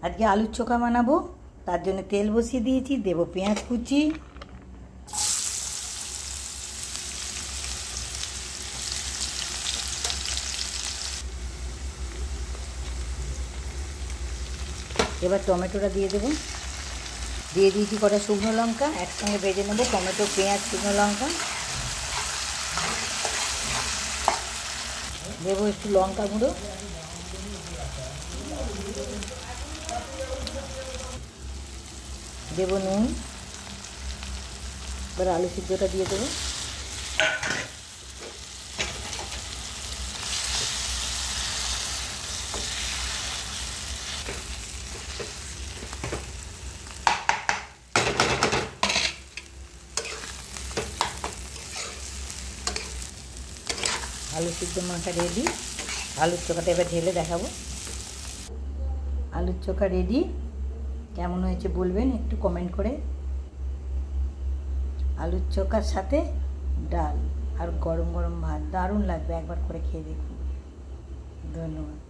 আজকে আলুর চোখা বানাবো, তার জন্য তেল বসিয়ে দিয়েছি, দেবো পেঁয়াজ কুচি, এবার টমেটোটা দিয়ে দেবো, দিয়ে দিয়েছি কটা শুকনো লঙ্কা, একসঙ্গে ভেজে নেবো টমেটো পেঁয়াজ শুকনো লঙ্কা। দেবো একটু লঙ্কা গুঁড়ো, দেবো নুন, এবার আলু সিদ্ধটা দিয়ে দেবো, আলু সিদ্ধ মাখা রেডি। আলুর চোখাটা এবার ঢেলে দেখাবো। আলুর চোখা রেডি, কেমন হয়েছে বলবেন একটু কমেন্ট করে। আলুর চোখার সাথে ডাল আর গরম গরম ভাত দারুণ লাগবে, একবার করে খেয়ে দেখুন। ধন্যবাদ।